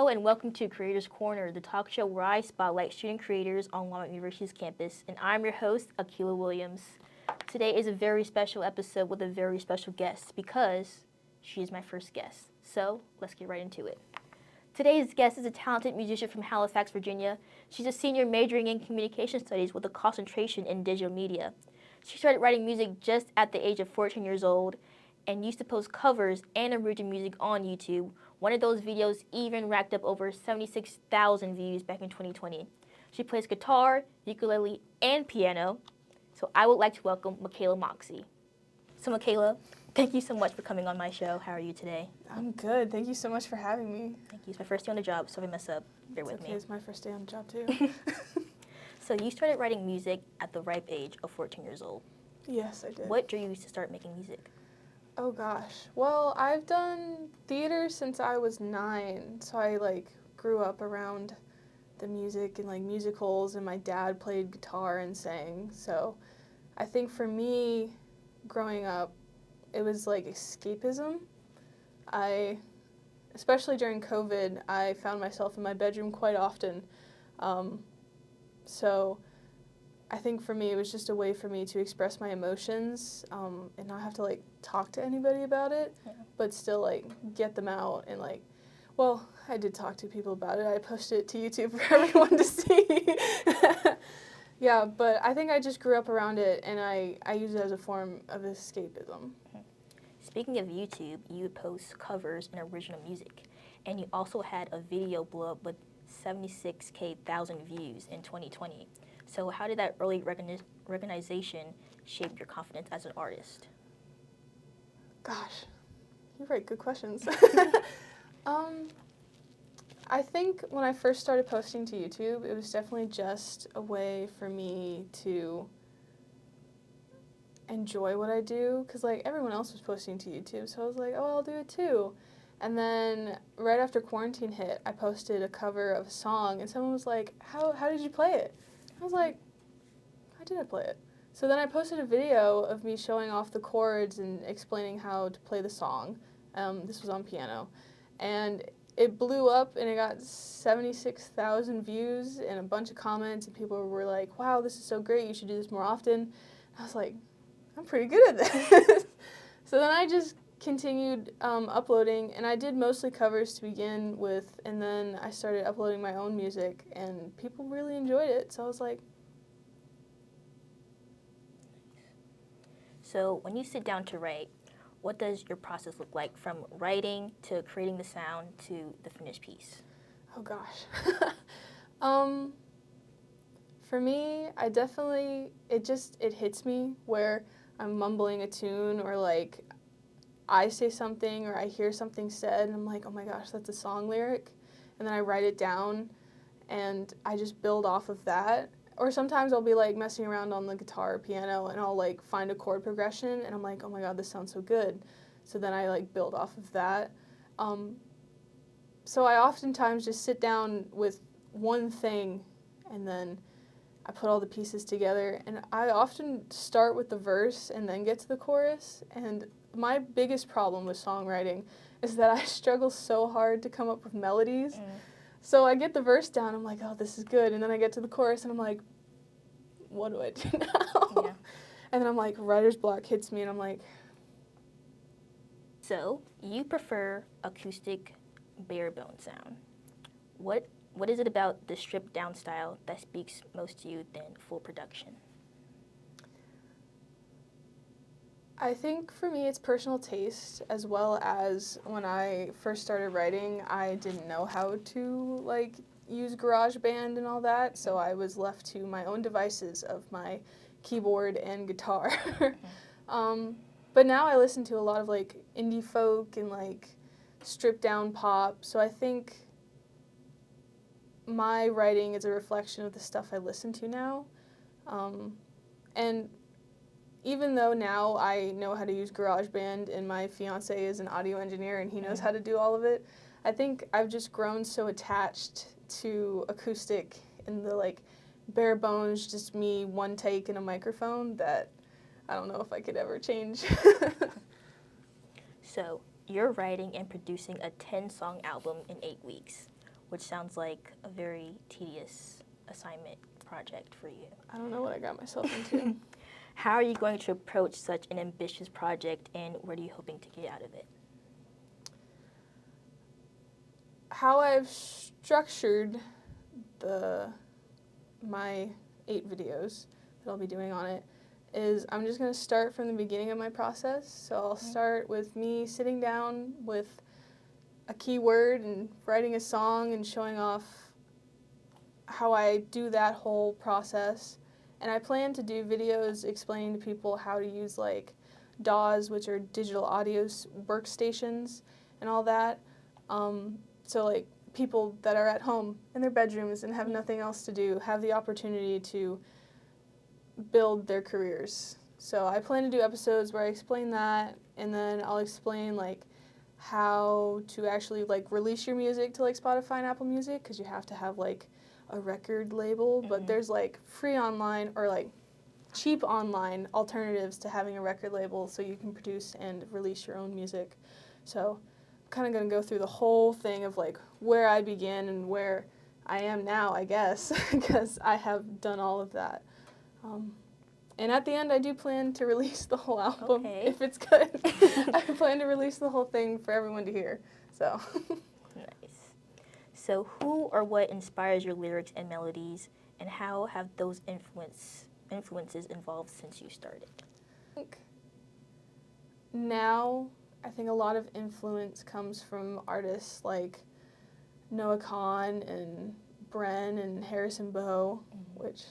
Hello and welcome to Creators Corner, the talk show where I spotlight student creators on Longwood University's campus, and I'm your host, McKayla Williams. Today is a very special episode with a very special guest because she is my first guest. So let's get right into it. Today's guest is a talented musician from Halifax, Virginia. She's a senior majoring in communication studies with a concentration in digital media. She started writing music just at the age of 14 years old and used to post covers and original music on YouTube. One of those videos even racked up over 76,000 views back in 2020. She plays guitar, ukulele, and piano. So I would like to welcome McKayla Moxie. So McKayla, thank you so much for coming on my show. How are you today? I'm good. Thank you so much for having me. Thank you. It's my first day on the job, so if I mess up, bear with me. It's my first day on the job too. So you started writing music at the ripe age of 14 years old. Yes, I did. What drew you to start making music? Oh gosh. Well, I've done theater since I was 9, so I grew up around the music and musicals, and my dad played guitar and sang. So I think for me, growing up, it was escapism. Especially during COVID, I found myself in my bedroom quite often. So I think for me, it was just a way for me to express my emotions and not have to talk to anybody about it, but still get them out and well, I did talk to people about it. I posted it to YouTube for everyone to see. Yeah, but I think I just grew up around it, and I use it as a form of escapism. Speaking of YouTube, you would post covers and original music, and you also had a video blow up with 76,000 views in 2020. So how did that early recognition shape your confidence as an artist? Gosh, you write good questions. I think when I first started posting to YouTube, it was definitely just a way for me to enjoy what I do, because everyone else was posting to YouTube, so I was like, oh, I'll do it too. And then right after quarantine hit, I posted a cover of a song, and someone was like, how did you play it? I was like, how did I play it? So then I posted a video of me showing off the chords and explaining how to play the song. This was on piano. And it blew up, and it got 76,000 views and a bunch of comments, and people were like, wow, this is so great, you should do this more often. And I was like, I'm pretty good at this. So then I just continued uploading, and I did mostly covers to begin with, and then I started uploading my own music, and people really enjoyed it, so I was like... So when you sit down to write, what does your process look like from writing to creating the sound to the finished piece? Oh gosh. For me, I definitely, it hits me where I'm mumbling a tune, or I say something or I hear something said and I'm like, oh my gosh, that's a song lyric. And then I write it down and I just build off of that. Or sometimes I'll be messing around on the guitar or piano and I'll find a chord progression and I'm like, oh my god, this sounds so good. So then I build off of that. So I oftentimes just sit down with one thing and then I put all the pieces together, and I often start with the verse and then get to the chorus. And my biggest problem with songwriting is that I struggle so hard to come up with melodies. So I get the verse down, I'm like, oh, this is good. And then I get to the chorus and I'm like, what do I do now? Yeah. And then I'm like, writer's block hits me and I'm like... So you prefer acoustic bare bone sound. What is it about the stripped down style that speaks most to you than full production? I think for me it's personal taste, as well as when I first started writing, I didn't know how to use GarageBand and all that, so I was left to my own devices of my keyboard and guitar. But now I listen to a lot of indie folk and stripped down pop, so I think my writing is a reflection of the stuff I listen to now. And even though now I know how to use GarageBand and my fiancé is an audio engineer and he knows how to do all of it, I think I've just grown so attached to acoustic and the bare bones, just me, one take and a microphone, that I don't know if I could ever change. So you're writing and producing a 10-song album in 8 weeks. which sounds like a very tedious assignment project for you. I don't know what I got myself into. How are you going to approach such an ambitious project, and what are you hoping to get out of it? How I've structured my 8 videos that I'll be doing on it is I'm just going to start from the beginning of my process. So I'll start with me sitting down with a keyword and writing a song and showing off how I do that whole process. And I plan to do videos explaining to people how to use like DAWs, which are digital audio workstations and all that. So like people that are at home in their bedrooms and have nothing else to do have the opportunity to build their careers. So I plan to do episodes where I explain that, and then I'll explain like how to actually like release your music to like Spotify and Apple Music, because you have to have like a record label, but there's like free online or like cheap online alternatives to having a record label so you can produce and release your own music. So I'm kind of going to go through the whole thing of like where I began and where I am now, I guess, because I have done all of that. And at the end, I do plan to release the whole album if it's good. I plan to release the whole thing for everyone to hear. So. Nice. So who or what inspires your lyrics and melodies, and how have those influences evolved since you started? Now, I think a lot of influence comes from artists like Noah Kahan and Bren and Harrison Bowe, which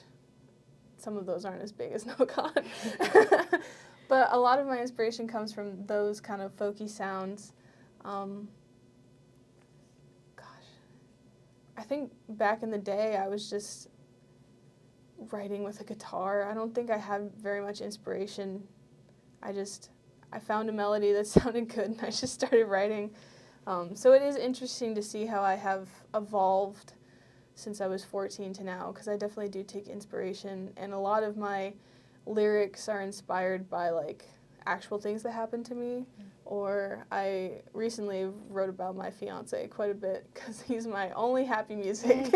some of those aren't as big as Noah Kahan. But a lot of my inspiration comes from those kind of folky sounds. I think back in the day, I was just writing with a guitar. I don't think I had very much inspiration. I found a melody that sounded good, and I just started writing. So it is interesting to see how I have evolved since I was 14 to now, because I definitely do take inspiration, and a lot of my lyrics are inspired by like actual things that happened to me, or I recently wrote about my fiance quite a bit because he's my only happy music.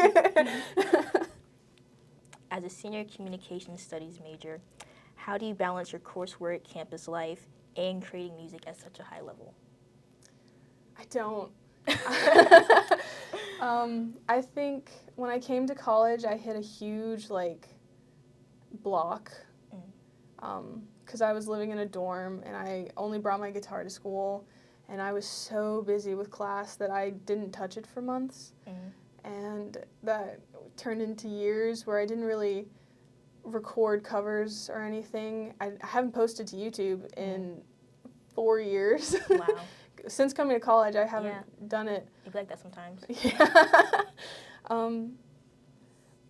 As a senior communication studies major, how do you balance your coursework, campus life, and creating music at such a high level? I don't. I think when I came to college, I hit a huge like block, because I was living in a dorm and I only brought my guitar to school, and I was so busy with class that I didn't touch it for months, and that turned into years where I didn't really record covers or anything. I haven't posted to YouTube in 4 years. Wow. Since coming to college, I haven't done it. You like that sometimes. Yeah.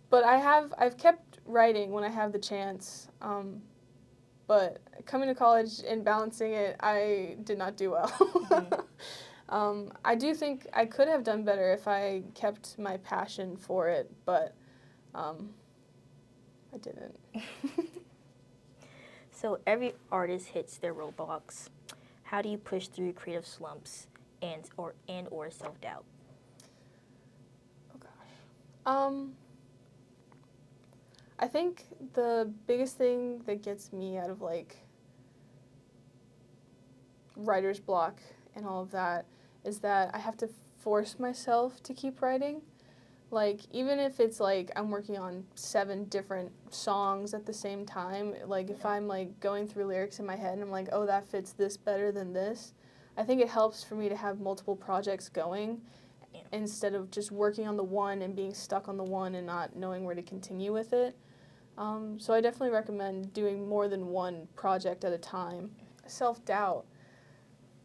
But I've kept writing when I have the chance. But coming to college and balancing it, I did not do well. I do think I could have done better if I kept my passion for it, but I didn't. So every artist hits their roadblocks. How do you push through creative slumps and or self-doubt? Oh gosh. I think the biggest thing that gets me out of like writer's block and all of that is that I have to force myself to keep writing. Like, even if it's like I'm working on 7 different songs at the same time, like if I'm like going through lyrics in my head and I'm like, oh, that fits this better than this, I think it helps for me to have multiple projects going instead of just working on the one and being stuck on the one and not knowing where to continue with it. So I definitely recommend doing more than one project at a time. Self-doubt,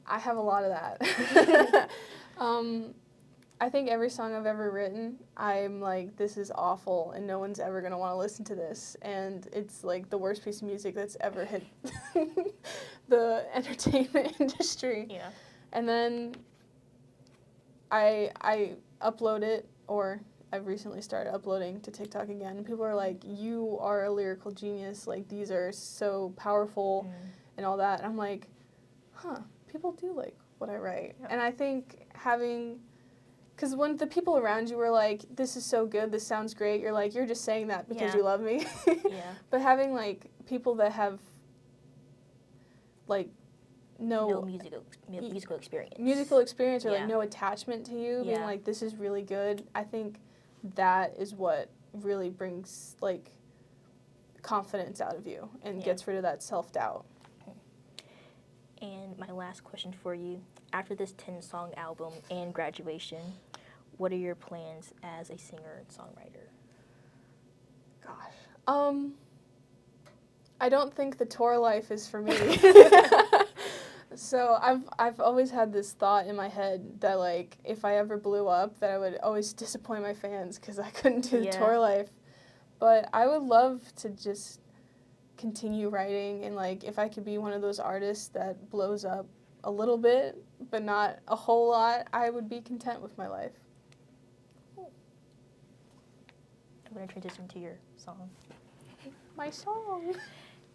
I have a lot of that. I think every song I've ever written, I'm like, this is awful and no one's ever going to want to listen to this. And it's like the worst piece of music that's ever hit the entertainment industry. Yeah. And then I upload it, or I've recently started uploading to TikTok again. And people are like, you are a lyrical genius. Like, these are so powerful and all that. And I'm like, huh, people do like what I write. Yeah. And I think Because when the people around you were like, this is so good, this sounds great, you're like, you're just saying that because Yeah. you love me. Yeah. But having, like, people that have, like, No musical experience. musical experience or, Yeah. like, no attachment to you, being Yeah. like, this is really good, I think that is what really brings, like, confidence out of you and Yeah. gets rid of that self-doubt. And my last question for you, after this 10-song album and graduation, what are your plans as a singer and songwriter? Gosh. I don't think the tour life is for me. So I've always had this thought in my head that, like, if I ever blew up, that I would always disappoint my fans because I couldn't do the Yeah. tour life. But I would love to just continue writing, and, like, if I could be one of those artists that blows up a little bit, but not a whole lot, I would be content with my life. I'm going to transition to your song. My song.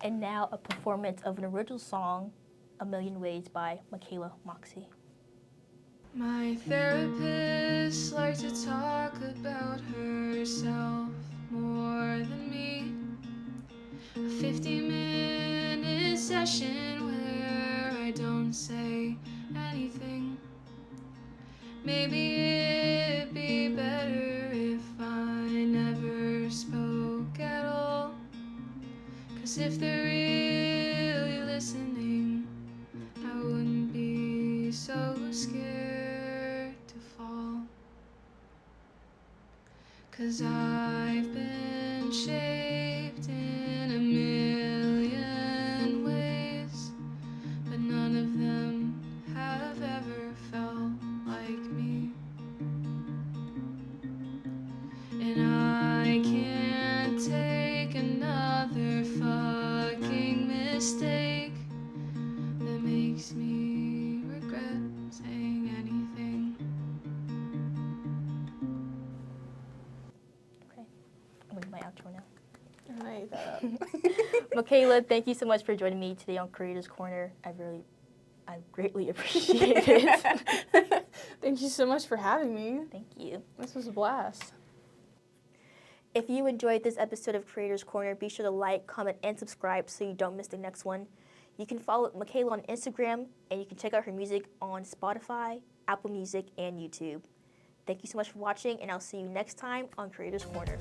And now a performance of an original song, A Million Ways by McKayla Moxie. My therapist likes to talk about herself more than me. A 50-minute session where I don't say anything. Maybe it'd be better if I never spoke at all. 'Cause if they're really listening, I wouldn't be so scared to fall. 'Cause I've been shaped in a million ways, but none of them have ever felt like me. And I can't take another fucking mistake that makes me regret saying anything. Okay, I'm going to do my outro now. I ate that up. McKayla, thank you so much for joining me today on Creators Corner. I greatly appreciate it. Thank you so much for having me. Thank you. This was a blast. If you enjoyed this episode of Creators Corner, be sure to like, comment, and subscribe so you don't miss the next one. You can follow McKayla on Instagram, and you can check out her music on Spotify, Apple Music, and YouTube. Thank you so much for watching, and I'll see you next time on Creators Corner.